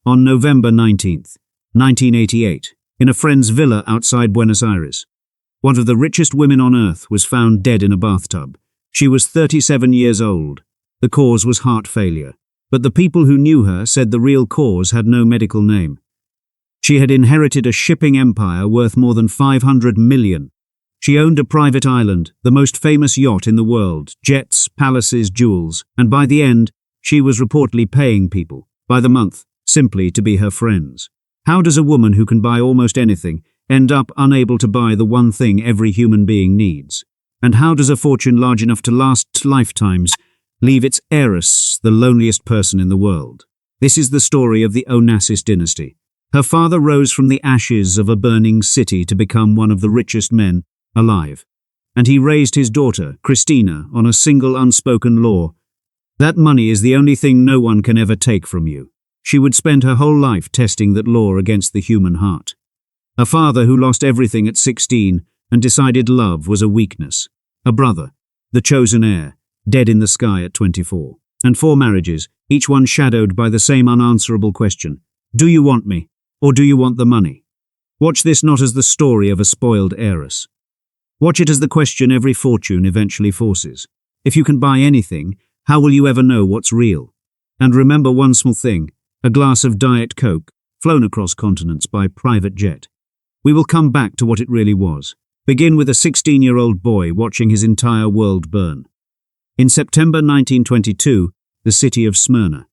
on November 19th, 1988, in a friend's villa outside Buenos Aires. One of the richest women on earth was found dead in a bathtub. She was 37 years old. The cause was heart failure, but the people who knew her said the real cause had no medical name. She had inherited a shipping empire worth more than 500 million. She owned a private island, the most famous yacht in the world, jets, palaces, jewels, and by the end, she was reportedly paying people, by the month, simply to be her friends. How does a woman who can buy almost anything end up unable to buy the one thing every human being needs? And how does a fortune large enough to last lifetimes leave its heiress, the loneliest person in the world? This is the story of the Onassis dynasty. Her father rose from the ashes of a burning city to become one of the richest men alive. And he raised his daughter, Christina, on a single unspoken law. That money is the only thing no one can ever take from you. She would spend her whole life testing that law against the human heart. A father who lost everything at 16 and decided love was a weakness. A brother, the chosen heir, dead in the sky at 24. And 4 marriages, each one shadowed by the same unanswerable question. Do you want me, or do you want the money? Watch this not as the story of a spoiled heiress. Watch it as the question every fortune eventually forces. If you can buy anything, how will you ever know what's real? And remember one small thing, a glass of Diet Coke, flown across continents by private jet. We will come back to what it really was. Begin with a 16-year-old boy watching his entire world burn. In September 1922, the city of Smyrna,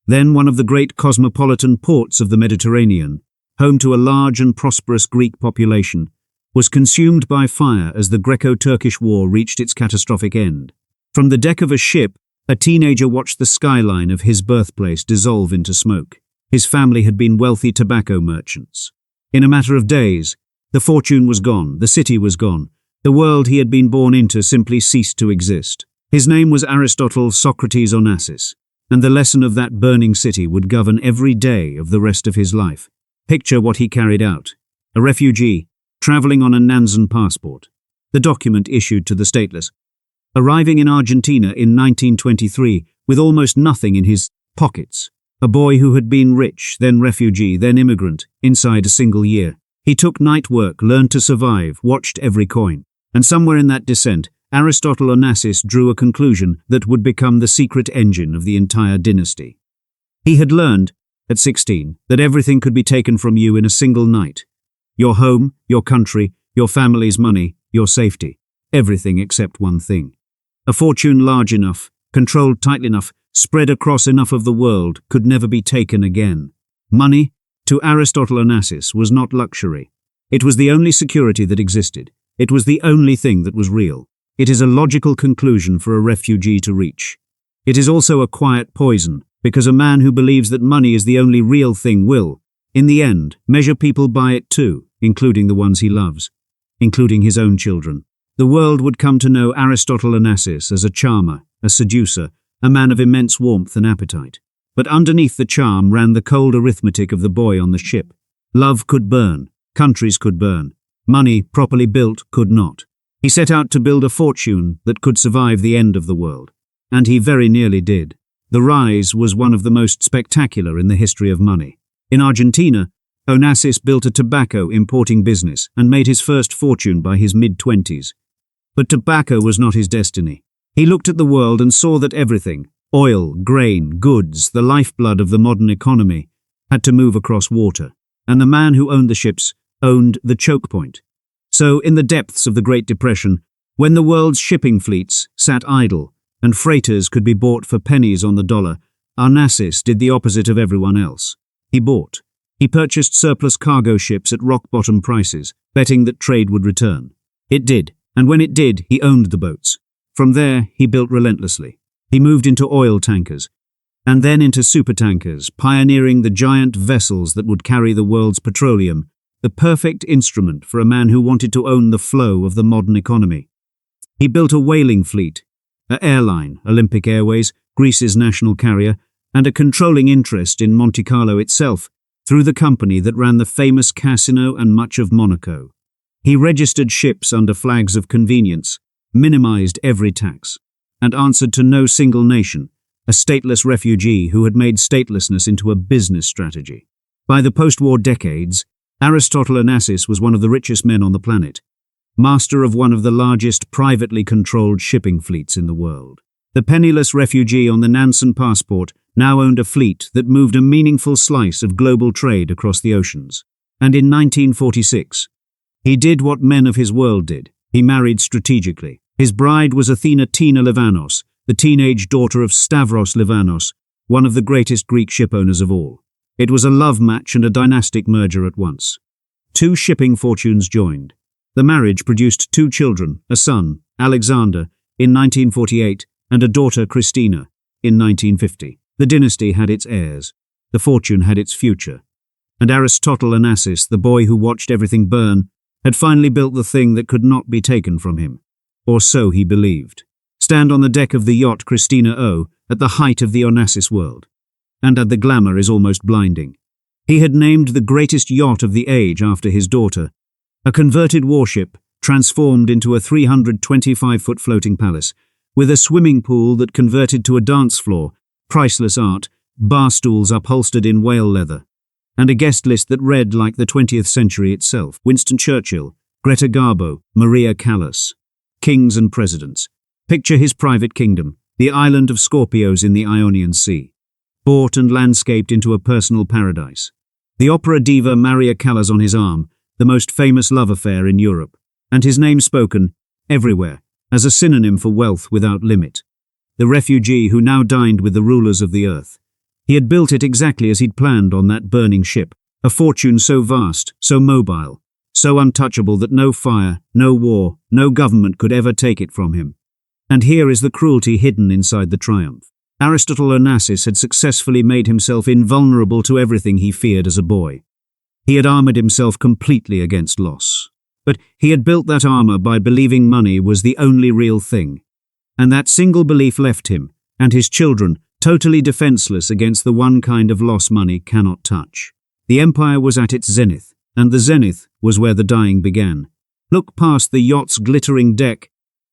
then one of the great cosmopolitan ports of the Mediterranean, home to a large and prosperous Greek population, was consumed by fire as the Greco-Turkish War reached its catastrophic end. From the deck of a ship, a teenager watched the skyline of his birthplace dissolve into smoke. His family had been wealthy tobacco merchants. In a matter of days, the fortune was gone, the city was gone. The world he had been born into simply ceased to exist. His name was Aristotle Socrates Onassis, and the lesson of that burning city would govern every day of the rest of his life. Picture what he carried out. A refugee, traveling on a Nansen passport, the document issued to the stateless. Arriving in Argentina in 1923 with almost nothing in his pockets. A boy who had been rich, then refugee, then immigrant, inside a single year. He took night work, learned to survive, watched every coin. And somewhere in that descent, Aristotle Onassis drew a conclusion that would become the secret engine of the entire dynasty. He had learned, at 16, that everything could be taken from you in a single night. Your home, your country, your family's money, your safety. Everything except one thing. A fortune large enough, controlled tightly enough, spread across enough of the world, could never be taken again. Money, to Aristotle Onassis, was not luxury. It was the only security that existed. It was the only thing that was real. It is a logical conclusion for a refugee to reach. It is also a quiet poison, because a man who believes that money is the only real thing will, in the end, measure people by it too, including the ones he loves, including his own children. The world would come to know Aristotle Onassis as a charmer, a seducer, a man of immense warmth and appetite. But underneath the charm ran the cold arithmetic of the boy on the ship. Love could burn, countries could burn, money, properly built, could not. He set out to build a fortune that could survive the end of the world. And he very nearly did. The rise was one of the most spectacular in the history of money. In Argentina, Onassis built a tobacco importing business and made his first fortune by his mid-20s. But tobacco was not his destiny. He looked at the world and saw that everything, oil, grain, goods, the lifeblood of the modern economy, had to move across water. And the man who owned the ships owned the choke point. So, in the depths of the Great Depression, when the world's shipping fleets sat idle and freighters could be bought for pennies on the dollar, Onassis did the opposite of everyone else. He bought. He purchased surplus cargo ships at rock-bottom prices, betting that trade would return. It did, and when it did, he owned the boats. From there, he built relentlessly. He moved into oil tankers, and then into supertankers, pioneering the giant vessels that would carry the world's petroleum, the perfect instrument for a man who wanted to own the flow of the modern economy. He built a whaling fleet, an airline, Olympic Airways, Greece's national carrier, and a controlling interest in Monte Carlo itself, through the company that ran the famous casino and much of Monaco. He registered ships under flags of convenience, minimized every tax, and answered to no single nation, a stateless refugee who had made statelessness into a business strategy. By the post-war decades, Aristotle Onassis was one of the richest men on the planet, master of one of the largest privately controlled shipping fleets in the world. The penniless refugee on the Nansen passport now owned a fleet that moved a meaningful slice of global trade across the oceans. And in 1946, he did what men of his world did. He married strategically. His bride was Athina Livanos, the teenage daughter of Stavros Livanos, one of the greatest Greek shipowners of all. It was a love match and a dynastic merger at once. Two shipping fortunes joined. The marriage produced two children, a son, Alexander, in 1948, and a daughter, Christina, in 1950. The dynasty had its heirs. The fortune had its future. And Aristotle Onassis, the boy who watched everything burn, had finally built the thing that could not be taken from him. Or so he believed. Stand on the deck of the yacht Christina O, at the height of the Onassis world. And the glamour is almost blinding. He had named the greatest yacht of the age after his daughter, a converted warship transformed into a 325-foot floating palace, with a swimming pool that converted to a dance floor, priceless art, bar stools upholstered in whale leather, and a guest list that read like the 20th century itself. Winston Churchill, Greta Garbo, Maria Callas. Kings and presidents. Picture his private kingdom, the island of Scorpios in the Ionian Sea, bought and landscaped into a personal paradise. The opera diva Maria Callas on his arm, the most famous love affair in Europe, and his name spoken, everywhere, as a synonym for wealth without limit. The refugee who now dined with the rulers of the earth. He had built it exactly as he'd planned on that burning ship, a fortune so vast, so mobile, so untouchable that no fire, no war, no government could ever take it from him. And here is the cruelty hidden inside the triumph. Aristotle Onassis had successfully made himself invulnerable to everything he feared as a boy. He had armored himself completely against loss. But he had built that armor by believing money was the only real thing. And that single belief left him, and his children, totally defenseless against the one kind of loss money cannot touch. The empire was at its zenith, and the zenith was where the dying began. Look past the yacht's glittering deck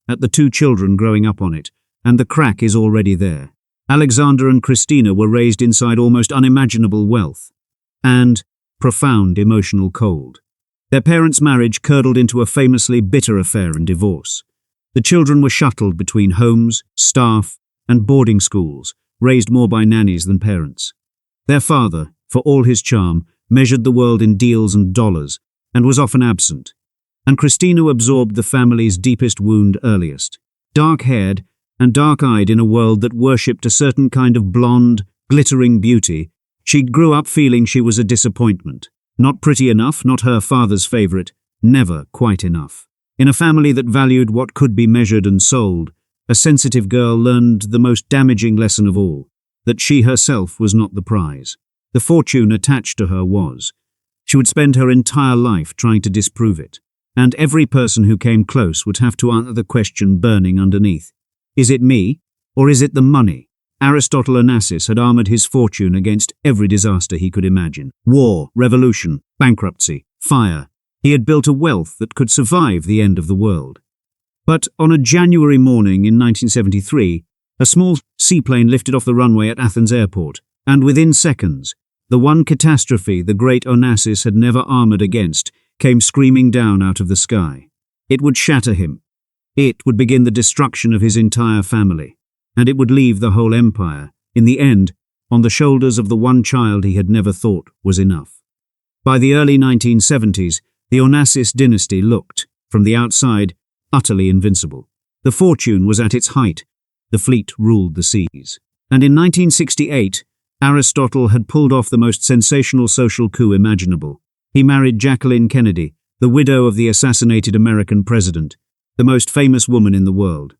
at the two children growing up on it, and the crack is already there. Alexander and Christina were raised inside almost unimaginable wealth and profound emotional cold. Their parents' marriage curdled into a famously bitter affair and divorce. The children were shuttled between homes, staff, and boarding schools, raised more by nannies than parents. Their father, for all his charm, measured the world in deals and dollars, and was often absent. And Christina absorbed the family's deepest wound earliest. Dark-haired and dark-eyed in a world that worshipped a certain kind of blonde, glittering beauty, she grew up feeling she was a disappointment. Not pretty enough, not her father's favorite, never quite enough. In a family that valued what could be measured and sold, a sensitive girl learned the most damaging lesson of all, that she herself was not the prize. The fortune attached to her was. She would spend her entire life trying to disprove it. And every person who came close would have to answer the question burning underneath. Is it me, or is it the money? Aristotle Onassis had armored his fortune against every disaster he could imagine. War, revolution, bankruptcy, fire. He had built a wealth that could survive the end of the world. But on a January morning in 1973, a small seaplane lifted off the runway at Athens airport, and within seconds, the one catastrophe the great Onassis had never armored against came screaming down out of the sky. It would shatter him. It would begin the destruction of his entire family, and it would leave the whole empire, in the end, on the shoulders of the one child he had never thought was enough. By the early 1970s, the Onassis dynasty looked, from the outside, utterly invincible. The fortune was at its height. The fleet ruled the seas. And in 1968, Aristotle had pulled off the most sensational social coup imaginable. He married Jacqueline Kennedy, the widow of the assassinated American president, the most famous woman in the world.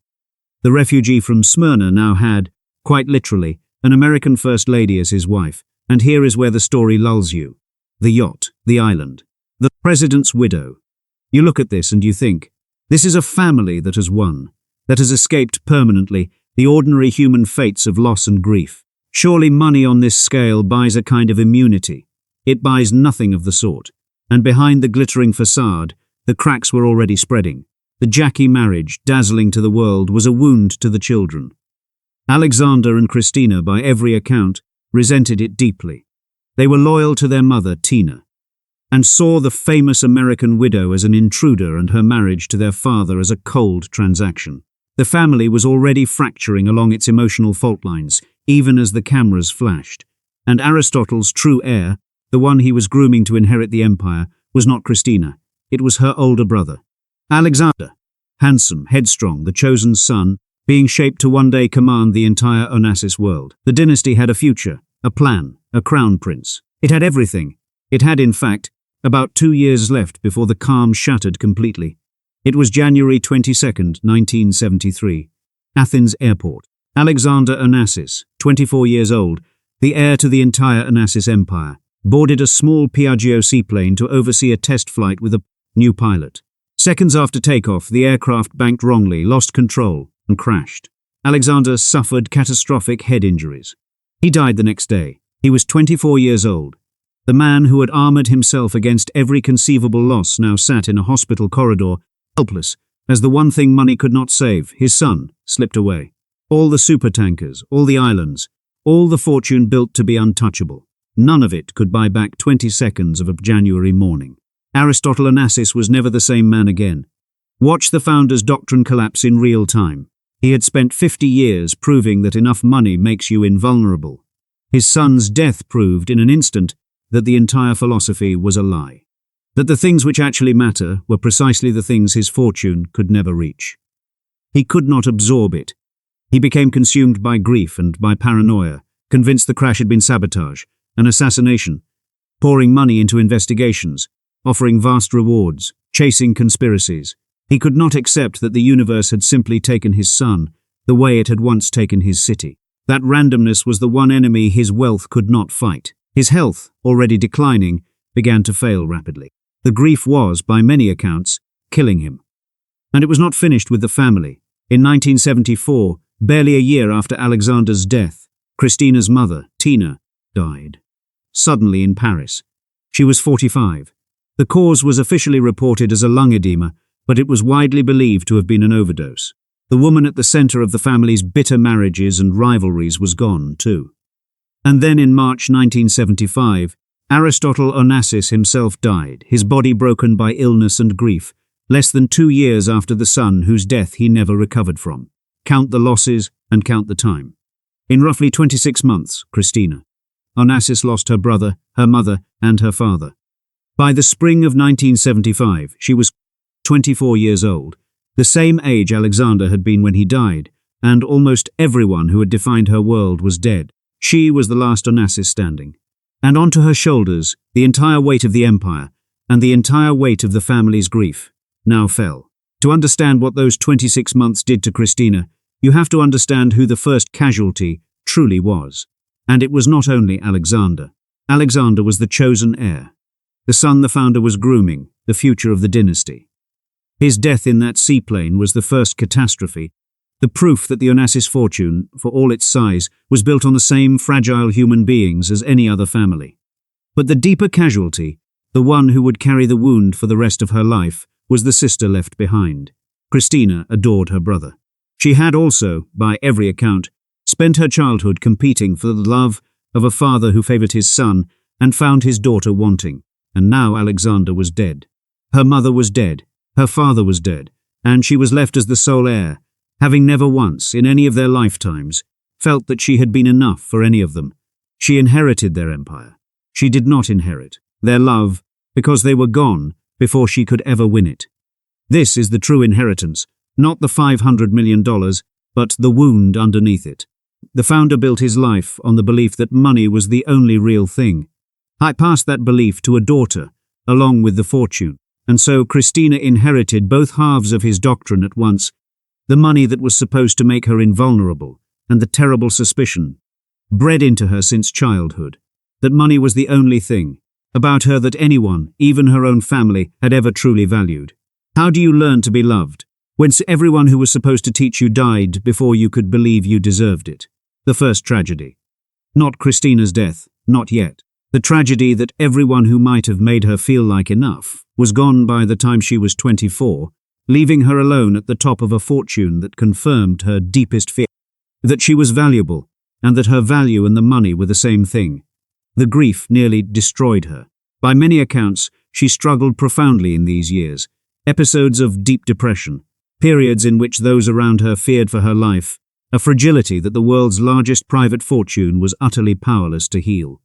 The refugee from Smyrna now had, quite literally, an American first lady as his wife, and here is where the story lulls you. The yacht, the island, the president's widow. You look at this and you think, this is a family that has won, that has escaped permanently the ordinary human fates of loss and grief. Surely money on this scale buys a kind of immunity. It buys nothing of the sort, and behind the glittering facade, the cracks were already spreading. The Jackie marriage, dazzling to the world, was a wound to the children. Alexander and Christina, by every account, resented it deeply. They were loyal to their mother, Tina, and saw the famous American widow as an intruder and her marriage to their father as a cold transaction. The family was already fracturing along its emotional fault lines, even as the cameras flashed. And Aristotle's true heir, the one he was grooming to inherit the empire, was not Christina. It was her older brother, Alexander. Handsome, headstrong, the chosen son, being shaped to one day command the entire Onassis world. The dynasty had a future, a plan, a crown prince. It had everything. It had, in fact, about 2 years left before the calm shattered completely. It was January 22nd, 1973. Athens airport. Alexander Onassis, 24 years old, the heir to the entire Onassis empire, boarded a small Piaggio seaplane to oversee a test flight with a new pilot. Seconds after takeoff, the aircraft banked wrongly, lost control, and crashed. Alexander suffered catastrophic head injuries. He died the next day. He was 24 years old. The man who had armored himself against every conceivable loss now sat in a hospital corridor, helpless, as the one thing money could not save, his son, slipped away. All the supertankers, all the islands, all the fortune built to be untouchable. None of it could buy back 20 seconds of a January morning. Aristotle Onassis was never the same man again. Watch the founder's doctrine collapse in real time. He had spent 50 years proving that enough money makes you invulnerable. His son's death proved in an instant that the entire philosophy was a lie. That the things which actually matter were precisely the things his fortune could never reach. He could not absorb it. He became consumed by grief and by paranoia, convinced the crash had been sabotage, an assassination, pouring money into investigations, offering vast rewards, chasing conspiracies. He could not accept that the universe had simply taken his son, the way it had once taken his city. That randomness was the one enemy his wealth could not fight. His health, already declining, began to fail rapidly. The grief was, by many accounts, killing him. And it was not finished with the family. In 1974, barely a year after Alexander's death, Christina's mother, Tina, died. Suddenly in Paris. She was 45. The cause was officially reported as a lung edema, but it was widely believed to have been an overdose. The woman at the center of the family's bitter marriages and rivalries was gone, too. And then in March 1975, Aristotle Onassis himself died, his body broken by illness and grief, less than 2 years after the son whose death he never recovered from. Count the losses and count the time. In roughly 26 months, Christina Onassis lost her brother, her mother, and her father. By the spring of 1975, she was 24 years old, the same age Alexander had been when he died, and almost everyone who had defined her world was dead. She was the last Onassis standing. And onto her shoulders, the entire weight of the empire, and the entire weight of the family's grief, now fell. To understand what those 26 months did to Christina, you have to understand who the first casualty truly was. And it was not only Alexander. Alexander was the chosen heir. The son the founder was grooming, the future of the dynasty. His death in that seaplane was the first catastrophe, the proof that the Onassis fortune, for all its size, was built on the same fragile human beings as any other family. But the deeper casualty, the one who would carry the wound for the rest of her life, was the sister left behind. Christina adored her brother. She had also, by every account, spent her childhood competing for the love of a father who favored his son and found his daughter wanting. And now Alexander was dead. Her mother was dead. Her father was dead. And she was left as the sole heir, having never once, in any of their lifetimes, felt that she had been enough for any of them. She inherited their empire. She did not inherit their love, because they were gone before she could ever win it. This is the true inheritance, not the $500 million, but the wound underneath it. The founder built his life on the belief that money was the only real thing. I passed that belief to a daughter, along with the fortune, and so Christina inherited both halves of his doctrine at once, the money that was supposed to make her invulnerable, and the terrible suspicion, bred into her since childhood, that money was the only thing about her that anyone, even her own family, had ever truly valued. How do you learn to be loved, when everyone who was supposed to teach you died before you could believe you deserved it? The first tragedy. Not Christina's death, not yet. The tragedy that everyone who might have made her feel like enough was gone by the time she was 24, leaving her alone at the top of a fortune that confirmed her deepest fear. that she was valuable, and that her value and the money were the same thing. The grief nearly destroyed her. By many accounts, she struggled profoundly in these years, episodes of deep depression, periods in which those around her feared for her life, a fragility that the world's largest private fortune was utterly powerless to heal.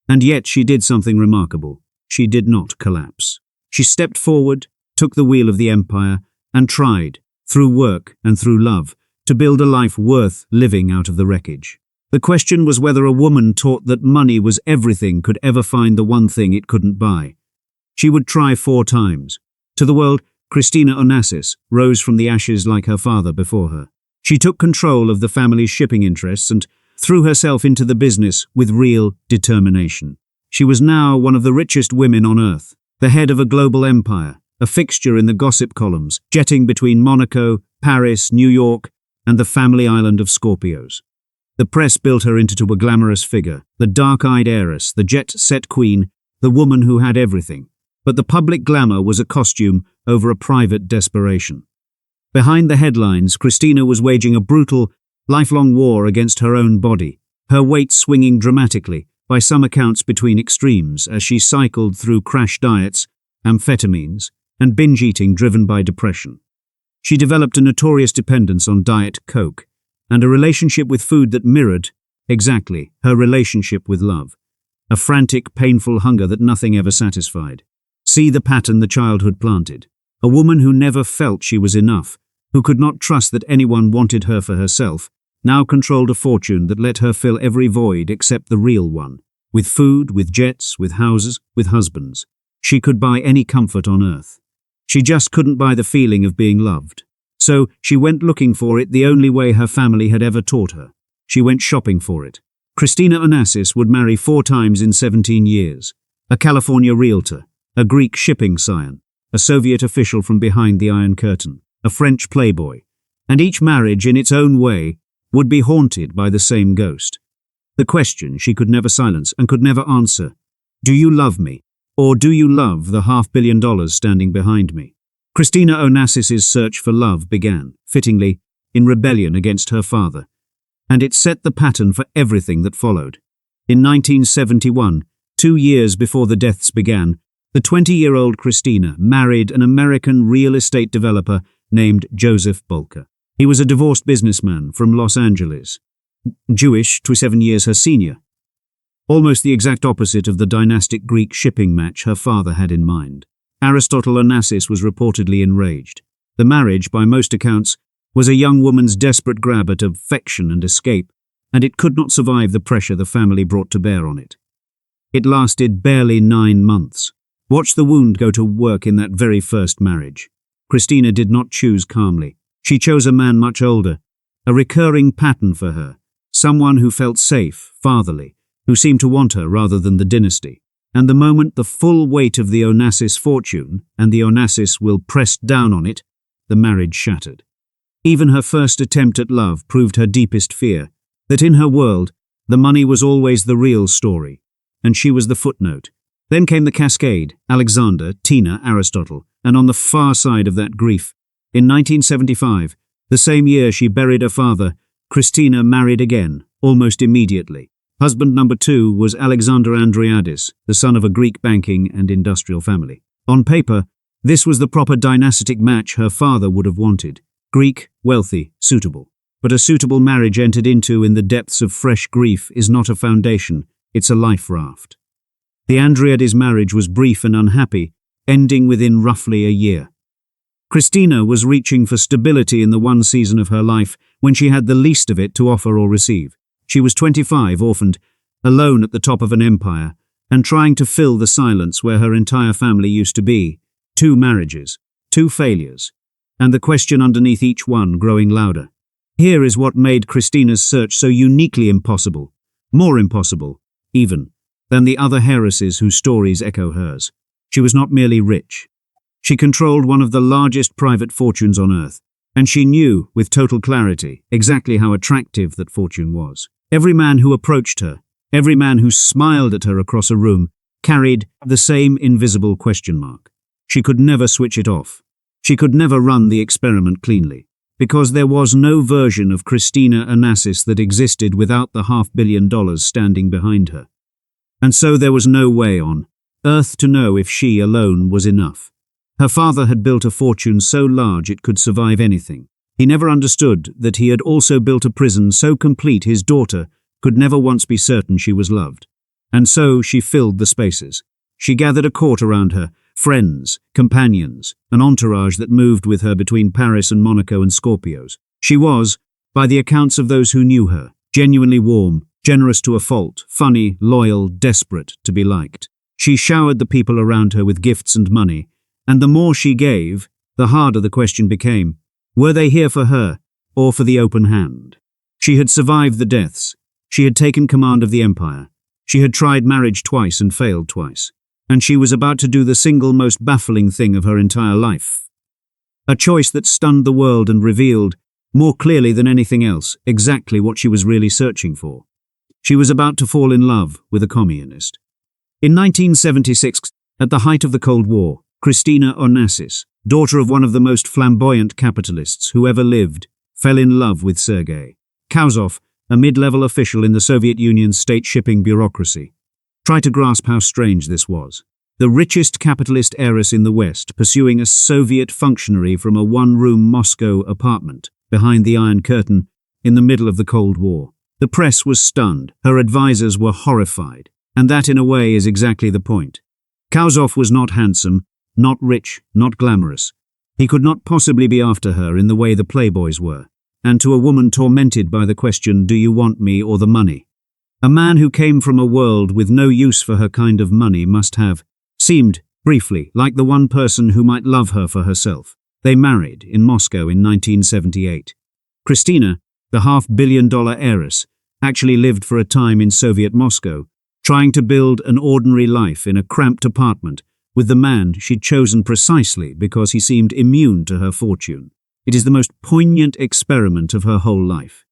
And yet she did something remarkable. She did not collapse. She stepped forward, took the wheel of the empire, and tried, through work and through love, to build a life worth living out of the wreckage. The question was whether a woman taught that money was everything could ever find the one thing it couldn't buy. She would try 4 times. To the world, Christina Onassis rose from the ashes like her father before her. She took control of the family's shipping interests and threw herself into the business with real determination. She was now one of the richest women on earth, the head of a global empire, a fixture in the gossip columns, jetting between Monaco, Paris, New York, and the family island of Scorpios. The press built her into a glamorous figure, the dark-eyed heiress, the jet-set queen, the woman who had everything. But the public glamour was a costume over a private desperation. Behind the headlines, Christina was waging a brutal, lifelong war against her own body, her weight swinging dramatically, by some accounts between extremes, as she cycled through crash diets, amphetamines, and binge eating driven by depression. She developed a notorious dependence on Diet Coke, and a relationship with food that mirrored, exactly, her relationship with love. A frantic, painful hunger that nothing ever satisfied. See the pattern the childhood planted. A woman who never felt she was enough, who could not trust that anyone wanted her for herself, now controlled a fortune that let her fill every void except the real one. With food, with jets, with houses, with husbands. She could buy any comfort on earth. She just couldn't buy the feeling of being loved. So she went looking for it the only way her family had ever taught her. She went shopping for it. Christina Onassis would marry 4 times in 17 years. A California realtor, a Greek shipping scion, a Soviet official from behind the Iron Curtain, a French playboy. And each marriage, in its own way, would be haunted by the same ghost. The question she could never silence and could never answer. Do you love me? Or do you love the $500 million standing behind me? Christina Onassis's search for love began, fittingly, in rebellion against her father. And it set the pattern for everything that followed. In 1971, 2 years before the deaths began, the 20-year-old Christina married an American real estate developer named Joseph Bolker. He was a divorced businessman from Los Angeles, Jewish, 27 years her senior. Almost the exact opposite of the dynastic Greek shipping match her father had in mind. Aristotle Onassis was reportedly enraged. The marriage, by most accounts, was a young woman's desperate grab at affection and escape, and it could not survive the pressure the family brought to bear on it. It lasted barely 9 months. Watch the wound go to work in that very first marriage. Christina did not choose calmly. She chose a man much older, a recurring pattern for her, someone who felt safe, fatherly, who seemed to want her rather than the dynasty. And the moment the full weight of the Onassis fortune and the Onassis will pressed down on it, the marriage shattered. Even her first attempt at love proved her deepest fear, that in her world, the money was always the real story, and she was the footnote. Then came the cascade, Alexander, Tina, Aristotle, and on the far side of that grief, in 1975, the same year she buried her father, Christina married again, almost immediately. Husband number 2 was Alexander Andreadis, the son of a Greek banking and industrial family. On paper, this was the proper dynastic match her father would have wanted. Greek, wealthy, suitable. But a suitable marriage entered into in the depths of fresh grief is not a foundation, it's a life raft. The Andreadis marriage was brief and unhappy, ending within roughly a year. Christina was reaching for stability in the one season of her life when she had the least of it to offer or receive. She was 25, orphaned, alone at the top of an empire, and trying to fill the silence where her entire family used to be. 2 marriages, 2 failures, and the question underneath each one growing louder. Here is what made Christina's search so uniquely impossible, more impossible, even, than the other heiresses whose stories echo hers. She was not merely rich. She controlled one of the largest private fortunes on earth, and she knew, with total clarity, exactly how attractive that fortune was. Every man who approached her, every man who smiled at her across a room, carried the same invisible question mark. She could never switch it off. She could never run the experiment cleanly. because there was no version of Christina Onassis that existed without the $500 million standing behind her. And so there was no way on earth to know if she alone was enough. Her father had built a fortune so large it could survive anything. He never understood that he had also built a prison so complete his daughter could never once be certain she was loved. And so she filled the spaces. She gathered a court around her, friends, companions, an entourage that moved with her between Paris and Monaco and Scorpios. She was, by the accounts of those who knew her, genuinely warm, generous to a fault, funny, loyal, desperate to be liked. She showered the people around her with gifts and money, and the more she gave, the harder the question became. Were they here for her, or for the open hand? She had survived the deaths. She had taken command of the empire. She had tried marriage twice and failed twice. And she was about to do the single most baffling thing of her entire life. A choice that stunned the world and revealed, more clearly than anything else, exactly what she was really searching for. She was about to fall in love with a communist. In 1976, at the height of the Cold War, Christina Onassis, daughter of one of the most flamboyant capitalists who ever lived, fell in love with Sergei Kauzov, a mid-level official in the Soviet Union's state shipping bureaucracy. Try to grasp how strange this was. The richest capitalist heiress in the West pursuing a Soviet functionary from a one-room Moscow apartment behind the Iron Curtain in the middle of the Cold War. The press was stunned, her advisors were horrified, and that in a way is exactly the point. Kauzov was not handsome, not rich, not glamorous. He could not possibly be after her in the way the playboys were. And to a woman tormented by the question, do you want me or the money? A man who came from a world with no use for her kind of money must have seemed, briefly, like the one person who might love her for herself. They married in Moscow in 1978. Christina, the $500 million heiress, actually lived for a time in Soviet Moscow, trying to build an ordinary life in a cramped apartment with the man she'd chosen precisely because he seemed immune to her fortune. It is the most poignant experiment of her whole life.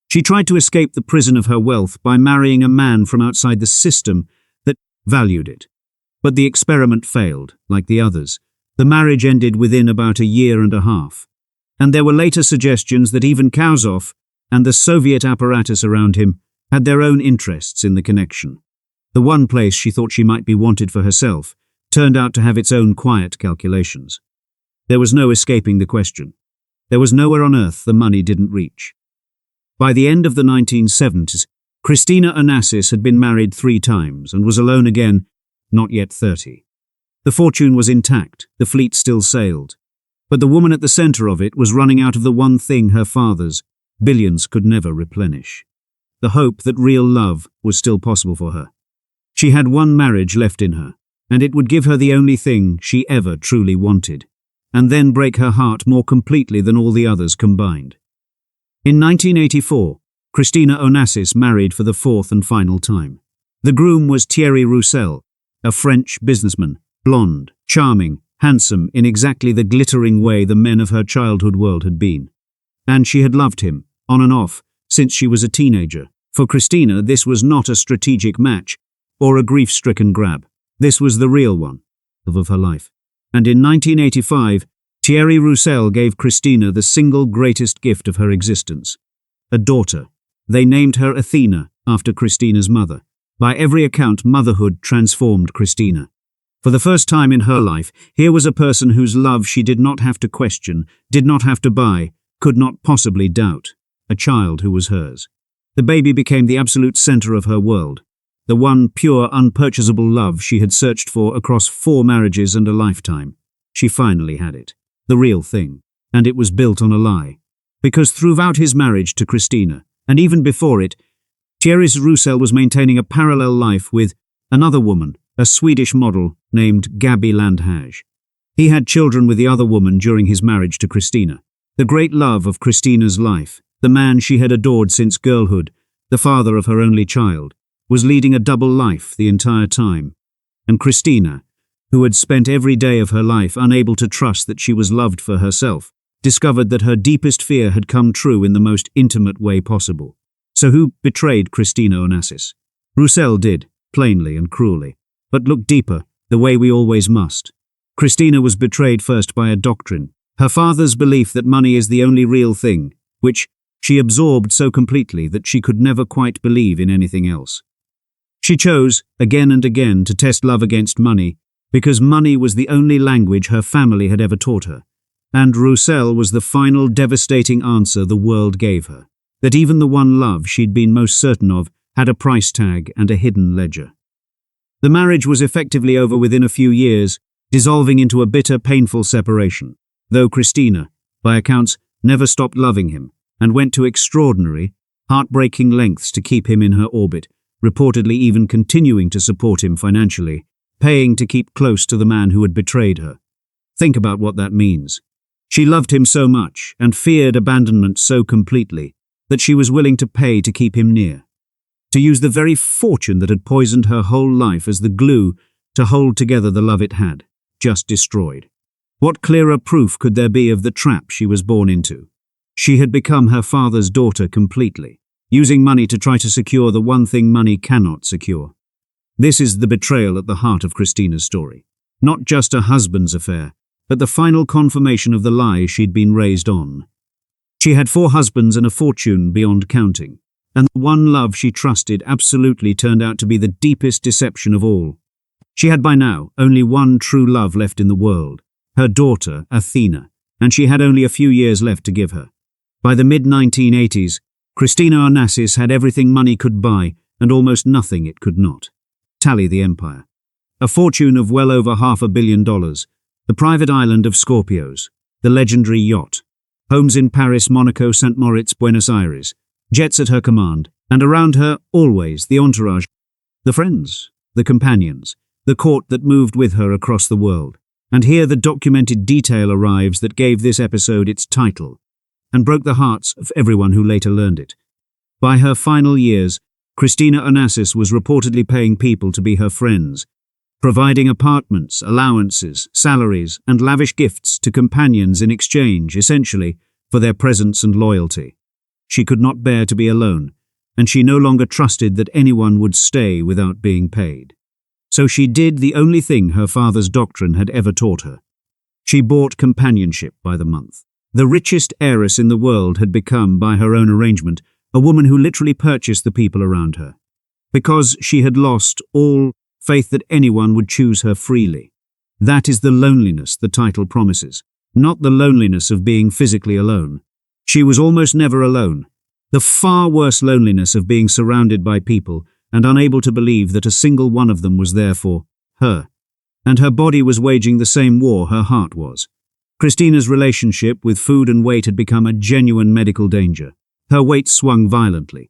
She tried to escape the prison of her wealth by marrying a man from outside the system that valued it. But the experiment failed, like the others. The marriage ended within about a year and a half. And there were later suggestions that even Kauzov and the Soviet apparatus around him had their own interests in the connection. The one place she thought she might be wanted for herself turned out to have its own quiet calculations. There was no escaping the question. There was nowhere on earth the money didn't reach. By the end of the 1970s, Christina Onassis had been married 3 times and was alone again, not yet 30. The fortune was intact, the fleet still sailed. But the woman at the center of it was running out of the one thing her father's billions could never replenish. The hope that real love was still possible for her. She had one marriage left in her, and it would give her the only thing she ever truly wanted, and then break her heart more completely than all the others combined. In 1984, Christina Onassis married for the 4th and final time. The groom was Thierry Roussel, a French businessman, blonde, charming, handsome in exactly the glittering way the men of her childhood world had been. And she had loved him, on and off, since she was a teenager. For Christina, this was not a strategic match or a grief-stricken grab. This was the real one of her life. And in 1985, Thierry Roussel gave Christina the single greatest gift of her existence, a daughter. They named her Athina, after Christina's mother. By every account, motherhood transformed Christina. For the first time in her life, here was a person whose love she did not have to question, did not have to buy, could not possibly doubt. A child who was hers. The baby became the absolute center of her world. The one pure, unpurchasable love she had searched for across 4 marriages and a lifetime. She finally had it. The real thing. And it was built on a lie. Because throughout his marriage to Christina, and even before it, Thierry Roussel was maintaining a parallel life with another woman, a Swedish model named Gabi Landhage. He had children with the other woman during his marriage to Christina. The great love of Christina's life, the man she had adored since girlhood, the father of her only child, was leading a double life the entire time. And Christina, who had spent every day of her life unable to trust that she was loved for herself, discovered that her deepest fear had come true in the most intimate way possible. So who betrayed Christina Onassis? Roussel did, plainly and cruelly. But look deeper, the way we always must. Christina was betrayed first by a Doctrine, Her father's belief that money is the only real thing, which she absorbed so completely that she could never quite believe in anything else. She chose, again and again, to test love against money, because money was the only language her family had ever taught her. And Roussel was the final devastating answer the world gave her, that even the one love she'd been most certain of had a price tag and a hidden ledger. The marriage was effectively over within a few years, dissolving into a bitter, painful separation, though Christina, by accounts, never stopped loving him and went to extraordinary, heartbreaking lengths to keep him in her orbit, reportedly even continuing to support him financially, paying to keep close to the man who had betrayed her. Think about what that means. She loved him so much and feared abandonment so completely that she was willing to pay to keep him near, to use the very fortune that had poisoned her whole life as the glue to hold together the love it had, just destroyed. What clearer proof could there be of the trap she was born into? She had become her father's daughter completely, using money to try to secure the one thing money cannot secure. This is the betrayal at the heart of Christina's story. Not just a husband's affair, but the final confirmation of the lie she'd been raised on. She had 4 husbands and a fortune beyond counting, and the one love she trusted absolutely turned out to be the deepest deception of all. She had by now only one true love left in the world, her daughter, Athina, and she had only a few years left to give her. By the mid-1980s, Christina Onassis had everything money could buy and almost nothing it could not. Tally the empire. A fortune of well over $500 million, the private island of Scorpios, the legendary Yacht, homes in Paris, Monaco, St. Moritz, Buenos Aires, jets at her command, and around her always the entourage, the friends, the companions, the court that moved with her across the world. And here the documented detail arrives that gave this episode its title, and broke the hearts of everyone who later learned it. By her final years, Christina Onassis was reportedly paying people to be her friends, providing apartments, allowances, salaries, and lavish gifts to companions in exchange, essentially, for their presence and loyalty. She could not bear to be alone, and she no longer trusted that anyone would stay without being paid. So she did the only thing her father's doctrine had ever taught her. She bought companionship by the month. The richest heiress in the world had become, by her own arrangement, a woman who literally purchased the people around her, because she had lost all faith that anyone would choose her freely. That is the loneliness the title promises, not the loneliness of being physically alone. She was almost never alone. The far worse loneliness of being surrounded by people and unable to believe that a single one of them was there for her. And her body was waging the same war her heart was. Christina's relationship with food and weight had become a genuine medical danger. Her weight swung violently,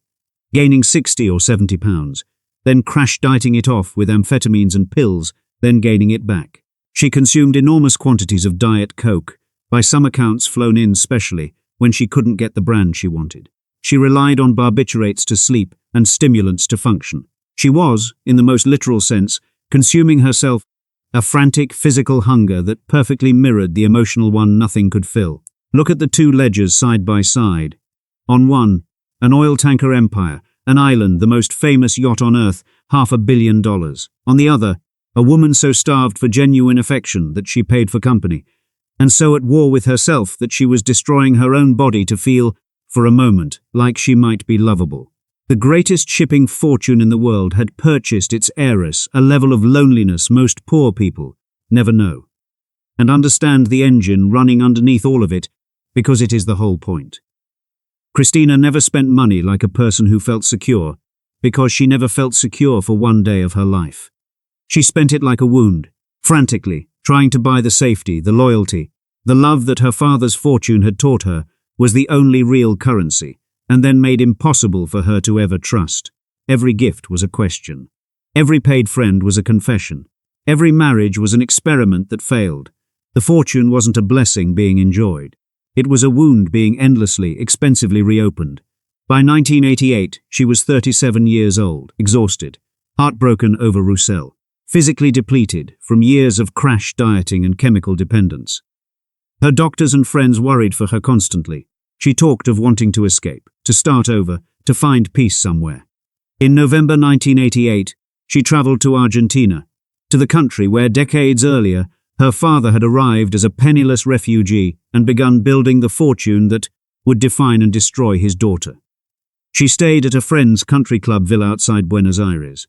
gaining 60 or 70 pounds, then crash dieting it off with amphetamines and pills, then gaining it back. She consumed enormous quantities of Diet Coke, by some accounts flown in specially when she couldn't get the brand she wanted. She relied on barbiturates to sleep and stimulants to function. She was, in the most literal sense, consuming herself, a frantic physical hunger that perfectly mirrored the emotional one nothing could fill. Look at the 2 ledgers side by side. On one, an oil tanker empire, an island, the most famous yacht on earth, $500 million. On the other, a woman so starved for genuine affection that she paid for company, and so at war with herself that she was destroying her own body to feel, for a moment, like she might be lovable. The greatest shipping fortune in the world had purchased its heiress a level of loneliness most poor people never know, and understand the engine running underneath all of it, because it is the whole point. Christina never spent money like a person who felt secure, because she never felt secure for one day of her life. She spent it like a wound, frantically, trying to buy the safety, the loyalty, the love that her father's fortune had taught her was the only real currency, and then made impossible for her to ever trust. Every gift was a question. Every paid friend was a confession. Every marriage was an experiment that failed. The fortune wasn't a blessing being enjoyed. It was a wound being endlessly, expensively reopened. By 1988, she was 37 years old, exhausted, heartbroken over Roussel, physically depleted from years of crash dieting and chemical dependence. Her doctors and friends worried for her constantly. She talked of wanting to escape, to start over, to find peace somewhere. In November 1988, she traveled to Argentina, to the country where decades earlier, Her father had arrived as a penniless refugee and begun building the fortune that would define and destroy his daughter. She stayed at a friend's country club villa outside Buenos Aires.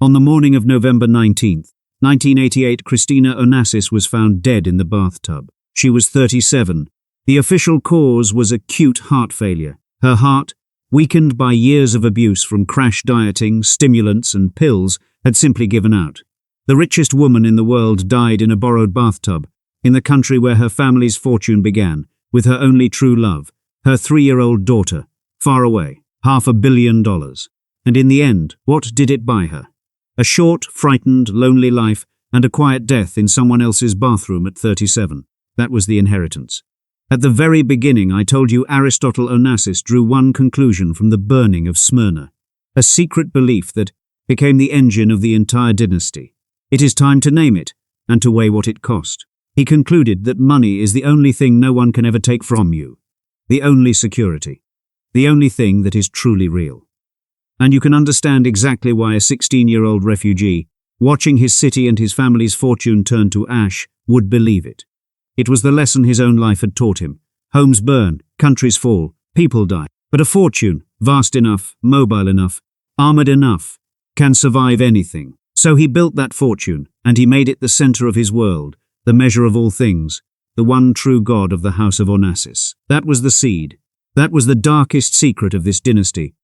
On the morning of November 19th, 1988, Christina Onassis was found dead in the bathtub. She was 37. The official cause was acute heart failure. Her heart, weakened by years of abuse from crash dieting, stimulants and pills, had simply given out. The richest woman in the world died in a borrowed bathtub, in the country where her family's fortune began, with her only true love, her 3-year-old daughter, far away, $500 million. And in the end, what did it buy her? A short, frightened, lonely life and a quiet death in someone else's bathroom at 37. That was the inheritance. At the very beginning, I told you Aristotle Onassis drew one conclusion from the burning of Smyrna, a secret belief that became the engine of the entire dynasty. It is time to name it, and to weigh what it cost. He concluded that money is the only thing no one can ever take from you, the only security, the only thing that is truly real. And you can understand exactly why a 16-year-old refugee, watching his city and his family's fortune turn to ash, would believe it. It was the lesson his own life had taught him. Homes burn, countries fall, people die. But a fortune, vast enough, mobile enough, armored enough, can survive anything. So he built that fortune, and he made it the center of his world, the measure of all things, the one true God of the house of Onassis. That was the seed. That was the darkest secret of this dynasty.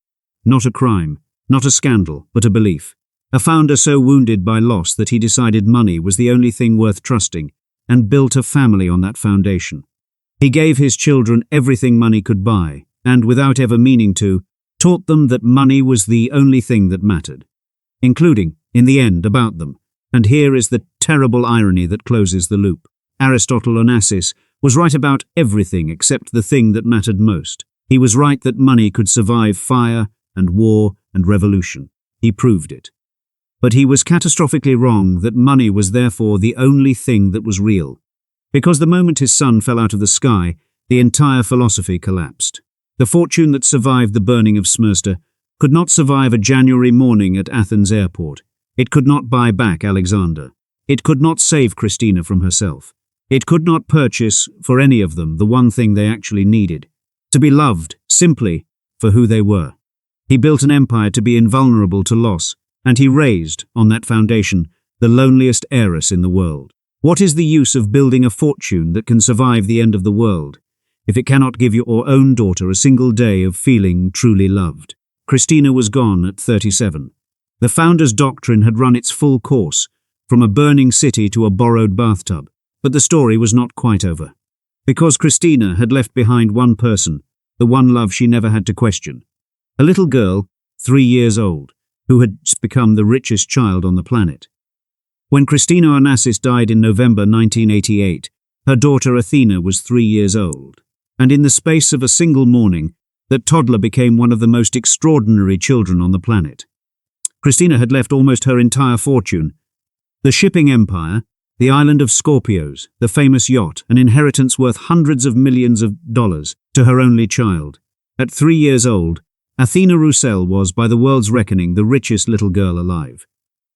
Not a crime, not a scandal, but a belief. A founder so wounded by loss that he decided money was the only thing worth trusting, and built a family on that foundation. He gave his children everything money could buy, and without ever meaning to, taught them that money was the only thing that mattered, including, in the end, about them. And here is the terrible irony that closes the loop. Aristotle Onassis was right about everything except the thing that mattered most. He was right that money could survive fire and war and revolution. He proved it. But he was catastrophically wrong that money was therefore the only thing that was real. Because the moment his son fell out of the sky, the entire philosophy collapsed. The fortune that survived the burning of Smyrna could not survive a January morning at Athens airport. It could not buy back Alexander. It could not save Christina from herself. It could not purchase, for any of them, the one thing they actually needed: to be loved, simply, for who they were. He built an empire to be invulnerable to loss, and he raised, on that foundation, the loneliest heiress in the world. What is the use of building a fortune that can survive the end of the world, if it cannot give your own daughter a single day of feeling truly loved? Christina was gone at 37. The founder's doctrine had run its full course, from a burning city to a borrowed bathtub. But the story was not quite over. Because Christina had left behind one person, the one love she never had to question. A little girl, 3 years old, who had just become the richest child on the planet. When Christina Onassis died in November 1988, her daughter Athina was 3 years old. And in the space of a single morning, that toddler became one of the most extraordinary children on the planet. Christina had left almost her entire fortune. The shipping empire, the island of Scorpios, the famous yacht, an inheritance worth hundreds of millions of dollars, to her only child. At 3 years old, Athina Roussel was, by the world's reckoning, the richest little girl alive.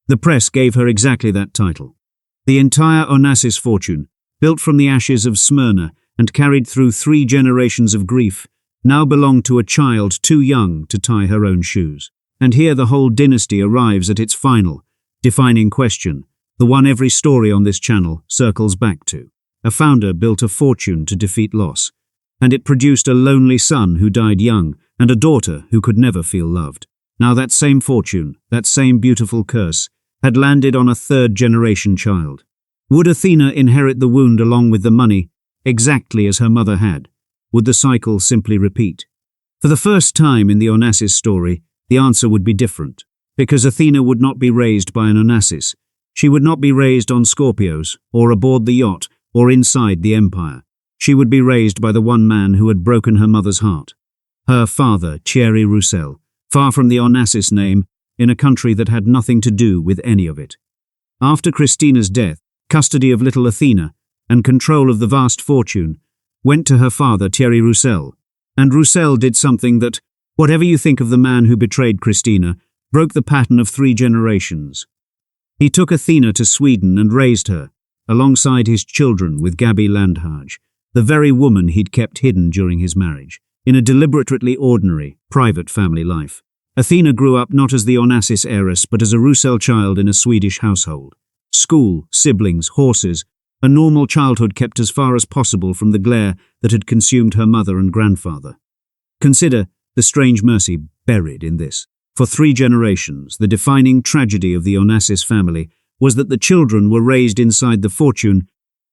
The press gave her exactly that title. The entire Onassis fortune, built from the ashes of Smyrna and carried through 3 generations of grief, now belonged to a child too young to tie her own shoes. And here the whole dynasty arrives at its final, defining question, the one every story on this channel circles back to. A founder built a fortune to defeat loss, and it produced a lonely son who died young and a daughter who could never feel loved. Now that same fortune, that same beautiful curse, had landed on a 3rd-generation child. Would Athina inherit the wound along with the money, exactly as her mother had? Would the cycle simply repeat? For the first time in the Onassis story, the answer would be different. Because Athina would not be raised by an Onassis. She would not be raised on Scorpios, or aboard the yacht, or inside the empire. She would be raised by the one man who had broken her mother's heart. Her father, Thierry Roussel, far from the Onassis name, in a country that had nothing to do with any of it. After Christina's death, custody of little Athina, and control of the vast fortune, went to her father, Thierry Roussel. And Roussel did something that, whatever you think of the man who betrayed Christina, broke the pattern of 3 generations. He took Athina to Sweden and raised her, alongside his children with Gabi Landhage, the very woman he'd kept hidden during his marriage, in a deliberately ordinary, private family life. Athina grew up not as the Onassis heiress but as a Roussel child in a Swedish household. School, siblings, horses, a normal childhood kept as far as possible from the glare that had consumed her mother and grandfather. Consider the strange mercy buried in this. For 3 generations, the defining tragedy of the Onassis family was that the children were raised inside the fortune,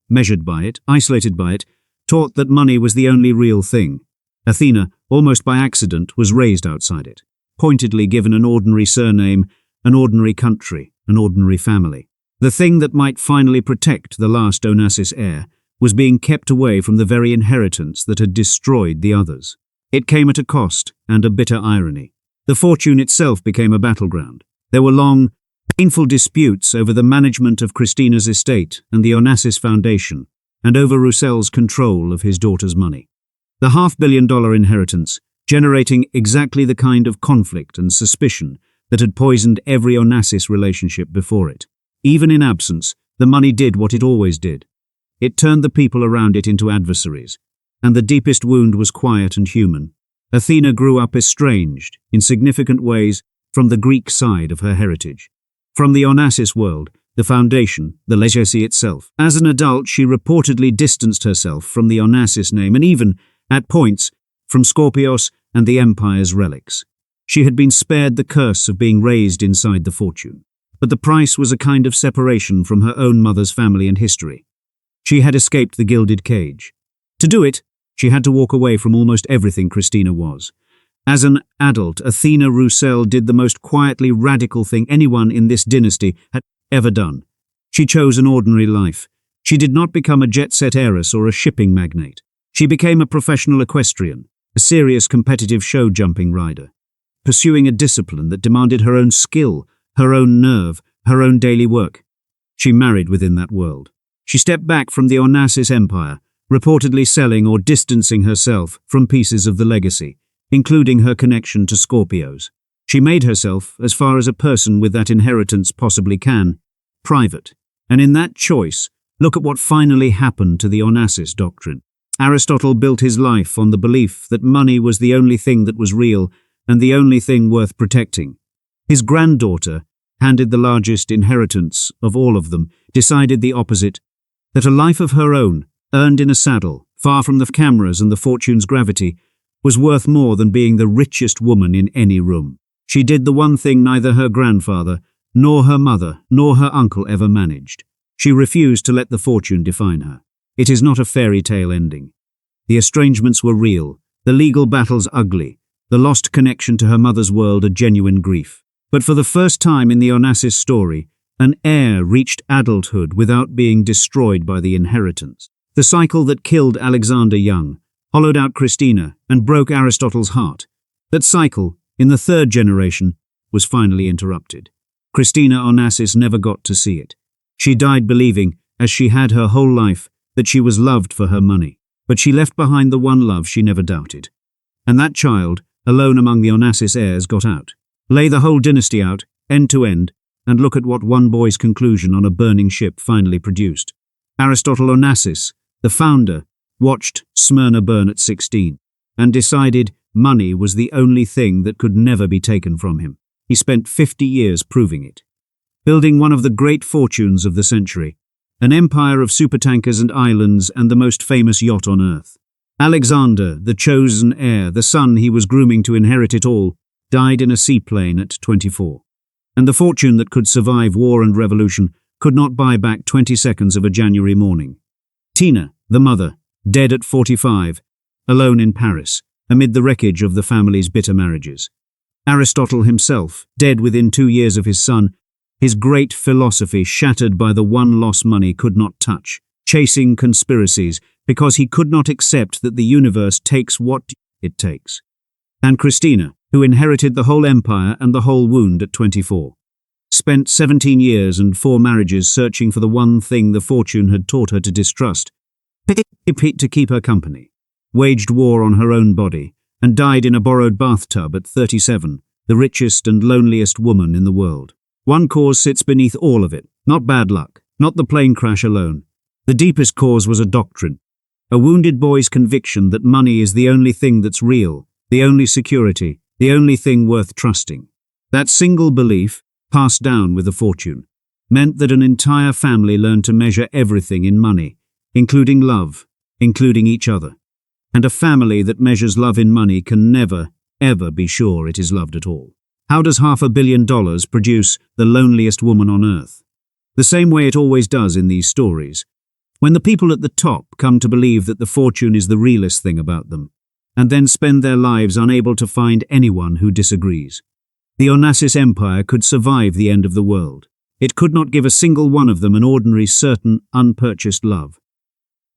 measured by it, isolated by it, taught that money was the only real thing. Athina, almost by accident, was raised outside it, pointedly given an ordinary surname, an ordinary country, an ordinary family. The thing that might finally protect the last Onassis heir was being kept away from the very inheritance that had destroyed the others. It came at a cost and a bitter irony. The fortune itself became a battleground. There were long, painful disputes over the management of Christina's estate and the Onassis Foundation, and over Roussel's control of his daughter's money. The $500 million inheritance, generating exactly the kind of conflict and suspicion that had poisoned every Onassis relationship before it. Even in absence, the money did what it always did. It turned the people around it into adversaries, and the deepest wound was quiet and human. Athina grew up estranged, in significant ways, from the Greek side of her heritage. From the Onassis world, the foundation, the legacy itself. As an adult, she reportedly distanced herself from the Onassis name and even, at points, from Scorpios and the Empire's relics. She had been spared the curse of being raised inside the fortune. But the price was a kind of separation from her own mother's family and history. She had escaped the gilded cage. To do it, she had to walk away from almost everything Christina was. As an adult, Athina Roussel did the most quietly radical thing anyone in this dynasty had ever done. She chose an ordinary life. She did not become a jet-set heiress or a shipping magnate. She became a professional equestrian, a serious competitive show-jumping rider, pursuing a discipline that demanded her own skill, her own nerve, her own daily work. She married within that world. She stepped back from the Onassis empire, reportedly selling or distancing herself from pieces of the legacy, including her connection to Scorpios. She made herself, as far as a person with that inheritance possibly can, private. And in that choice, look at what finally happened to the Onassis doctrine. Aristotle built his life on the belief that money was the only thing that was real and the only thing worth protecting. His granddaughter, handed the largest inheritance of all of them, decided the opposite, that a life of her own, earned in a saddle, far from the cameras and the fortune's gravity, was worth more than being the richest woman in any room. She did the one thing neither her grandfather, nor her mother, nor her uncle ever managed. She refused to let the fortune define her. It is not a fairy tale ending. The estrangements were real, the legal battles ugly, the lost connection to her mother's world a genuine grief. But for the first time in the Onassis story, an heir reached adulthood without being destroyed by the inheritance. The cycle that killed Alexander young, hollowed out Christina, and broke Aristotle's heart. That cycle, in the 3rd generation, was finally interrupted. Christina Onassis never got to see it. She died believing, as she had her whole life, that she was loved for her money. But she left behind the one love she never doubted. And that child, alone among the Onassis heirs, got out. Lay the whole dynasty out, end to end, and look at what one boy's conclusion on a burning ship finally produced. Aristotle Onassis, the founder, watched Smyrna burn at 16, and decided money was the only thing that could never be taken from him. He spent 50 years proving it. Building one of the great fortunes of the century, an empire of supertankers and islands and the most famous yacht on earth. Alexander, the chosen heir, the son he was grooming to inherit it all, died in a seaplane at 24. And the fortune that could survive war and revolution could not buy back 20 seconds of a January morning. Tina, the mother, dead at 45, alone in Paris, amid the wreckage of the family's bitter marriages. Aristotle himself, dead within 2 years of his son, his great philosophy shattered by the one loss money could not touch, chasing conspiracies because he could not accept that the universe takes what it takes. And Christina, who inherited the whole empire and the whole wound at 24, spent 17 years and 4 marriages searching for the one thing the fortune had taught her to distrust, to keep her company, waged war on her own body, and died in a borrowed bathtub at 37, the richest and loneliest woman in the world. One cause sits beneath all of it, not bad luck, not the plane crash alone, The deepest cause was a doctrine, a wounded boy's conviction that money is the only thing that's real, the only security, the only thing worth trusting. That single belief, passed down with a fortune, meant that an entire family learned to measure everything in money, including love, including each other. And a family that measures love in money can never, ever be sure it is loved at all. How does $500 million produce the loneliest woman on earth? The same way it always does in these stories. When the people at the top come to believe that the fortune is the realest thing about them, and then spend their lives unable to find anyone who disagrees. The Onassis empire could survive the end of the world. It could not give a single one of them an ordinary, certain, unpurchased love.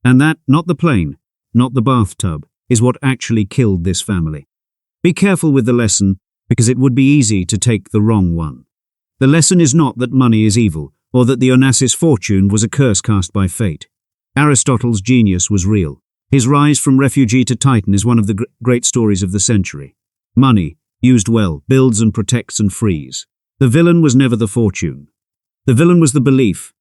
And that, not the plane, not the bathtub, is what actually killed this family. Be careful with the lesson, because it would be easy to take the wrong one. The lesson is not that money is evil, or that the Onassis fortune was a curse cast by fate. Aristotle's genius was real. His rise from refugee to titan is one of the great stories of the century. Money, used well, builds and protects and frees. The villain was never the fortune. The villain was the belief.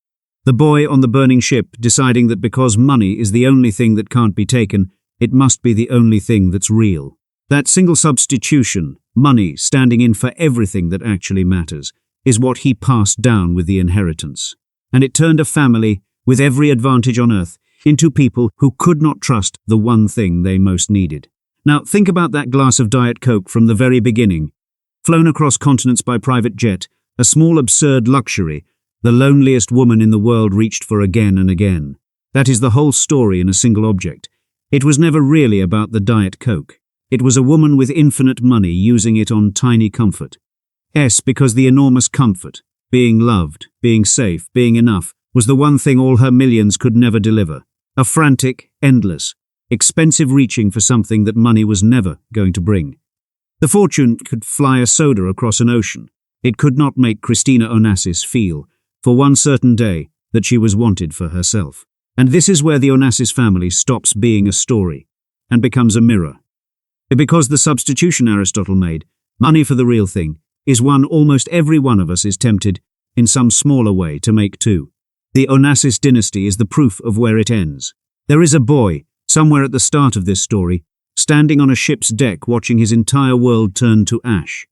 The boy on the burning ship deciding that because money is the only thing that can't be taken, it must be the only thing that's real. That single substitution, money standing in for everything that actually matters, is what he passed down with the inheritance. And it turned a family, with every advantage on earth, into people who could not trust the one thing they most needed. Now, think about that glass of Diet Coke from the very beginning. Flown across continents by private jet, a small absurd luxury, the loneliest woman in the world reached for again and again. That is the whole story in a single object. It was never really about the Diet Coke. It was a woman with infinite money using it on tiny comfort. Yes, because the enormous comfort, being loved, being safe, being enough, was the one thing all her millions could never deliver. A frantic, endless, expensive reaching for something that money was never going to bring. The fortune could fly a soda across an ocean. It could not make Christina Onassis feel, for one certain day, that she was wanted for herself. And this is where the Onassis family stops being a story and becomes a mirror. Because the substitution Aristotle made, money for the real thing, is one almost every one of us is tempted, in some smaller way, to make too. The Onassis dynasty is the proof of where it ends. There is a boy, somewhere at the start of this story, standing on a ship's deck watching his entire world turn to ash,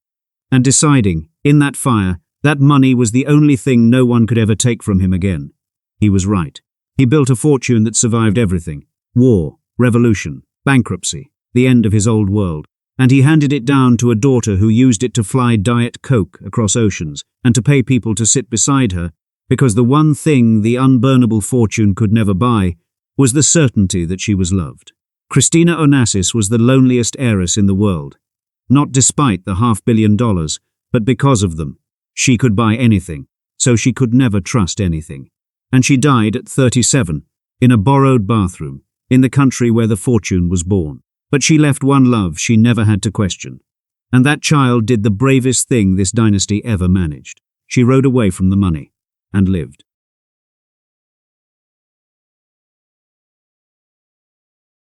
and deciding, in that fire, that money was the only thing no one could ever take from him again. He was right. He built a fortune that survived everything: war, revolution, bankruptcy, the end of his old world, and he handed it down to a daughter who used it to fly Diet Coke across oceans and to pay people to sit beside her, because the one thing the unburnable fortune could never buy was the certainty that she was loved. Christina Onassis was the loneliest heiress in the world, not despite the $500 million, but because of them. She could buy anything, so she could never trust anything. And she died at 37, in a borrowed bathroom, in the country where the fortune was born. But she left one love she never had to question. And that child did the bravest thing this dynasty ever managed. She rode away from the money and lived.